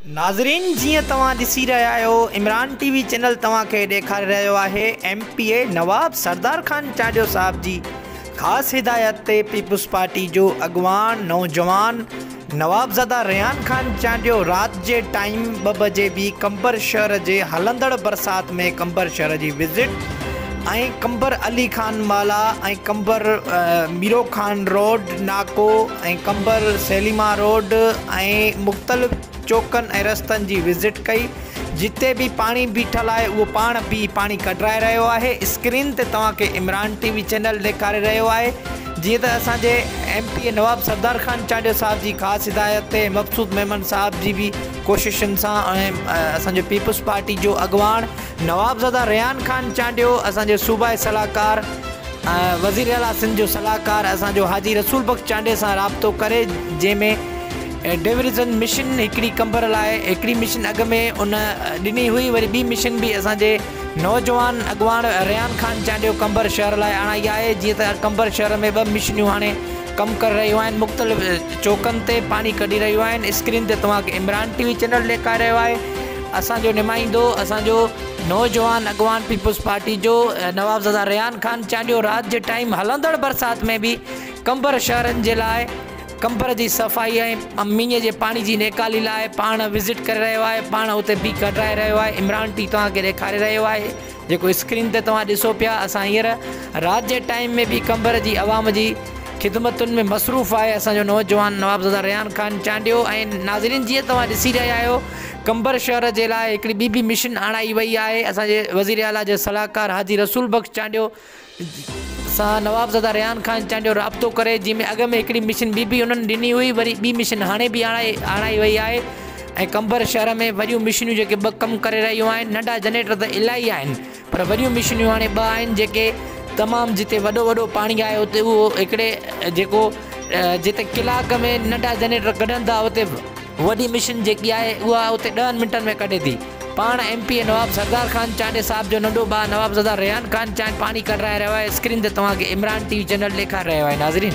नाज़रीन जीअं तव्हां ॾिसी रहिया आहियो इमरान टीवी चैनल तव्हांखे ॾेखारे रहियो आहे MPA नवाब सरदार खान चांडियो साहब जी ख़ासि हिदायत ते पीपुल्स पार्टी जो अॻवान नौजवान नवाबज़ादा रेहान खान चांडियो राति जे टाइम 2 बजे बि कंबर शहर जे हलंदड़ बरसात में कंबर शहर जी विज़िट ऐं कंबर अली खान माला ऐं कंबर मीरो खान रोड नाको ऐं कंबर सेलिमा रोड ऐं मुख़्तलिफ़ चौकनि ऐं रस्तनि जी विज़िट कई। जिते भी पानी बीठल है वो पाण भी पानी कढाए रहियो आहे। स्क्रीन ते तव्हांखे इमरान टीवी चैनल ॾेखारे रहियो आहे। जीअं त असांजे MPA नवाब सरदार खान चांडियो साहब जी ख़ासि हिदायत ते मक़सूद मेमन साहब जी भी कोशिशुनि सां ऐं असांजो पीपुल्स पार्टी जो अॻवान नवाबज़ादा रेहान खान चांडियो असांजे सूबाई सलाहकार वज़ीर आला सिंध जो सलाहकार असांजो हाजी रसूल बख़्श चांडियो सां राब्तो करे जंहिंमें डिविज़न मिशन हिकिड़ी कंबर लाइ हिकिड़ी मिशन अॻ में उन ॾिनी हुई। वरी ॿी मिशन भी असांजे नौजवान अॻवान रेहान खान चांडियो कंबर शहर लाइ आणाई आहे। जीअं त कंबर शहर में 2 मिशनियूं हाणे कमु करे रहियूं आहिनि, मुख़्तलिफ़ चौकनि ते पानी कढी रहियूं आहिनि। स्क्रीन ते तव्हांखे इमरान टीवी चैनल ॾेखारे रहियो आहे। असांजो नुमाइंदो असांजो नौजवान अॻवान पीपुल्स पार्टी जो नवाबज़ादा रेहान खान चांडियो राति जे टाइम हलंदड़ बरसात में भी कंबर शहरनि जे लाइ कंबर जी सफ़ाई ऐं मींहं जे पानी जी नेकाली लाइ पाण विज़िट करे रहियो आहे, पाण उते बि कढाए रहियो आहे। इमरान टी तव्हांखे ॾेखारे रहियो आहे जेको स्क्रीन ते तव्हां ॾिसो पिया। असां हींअर राति जे टाइम में भी कंबर जी आवाम जी ख़िदमतुनि में मसरूफ़ आहे असांजो नौजवान नवाबज़ादा रेहान खान चांडियो। ऐं नाज़रीन जीअं तव्हां ॾिसी रहिया आहियो कंबर शहर जे लाइ हिकिड़ी ॿी मिशन आणाई वई आहे। असांजे वज़ीर आला जे सलाहकार हाजी रसूल बख़्श चांडियो सां नवाबज़ादा रेहान खान चांडियो राब्तो करे जंहिंमें अॻ में हिकिड़ी मिशन बि उन्हनि ॾिनी हुई। वरी ॿी मिशन हाणे बि आणाई वई आहे। ऐं कंबर शहर में वॾियूं मिशनियूं जेके 2 कमु करे रहियूं आहिनि। नंढा जनरेटर त इलाही आहिनि पर वॾियूं मिशनियूं हाणे 2 आहिनि जेके तमामु जिते वॾो पाणी आहे उते उहो हिकिड़े जेको जिते कलाक में नंढा जनरेटर कढनि था उते वॾी मिशन जेकी आहे उहा उते 10 मिंटनि में कढे थी। पाण MPA नवाब सरदार खान चांडियो साहब जो नंढो भाउ नवाबज़ादा रेहान खान चांडियो पानी कढाए रहियो आहे। स्क्रीन ते तव्हांखे इमरान टीवी चैनल ॾेखारे रहियो आहे। नाज़रीन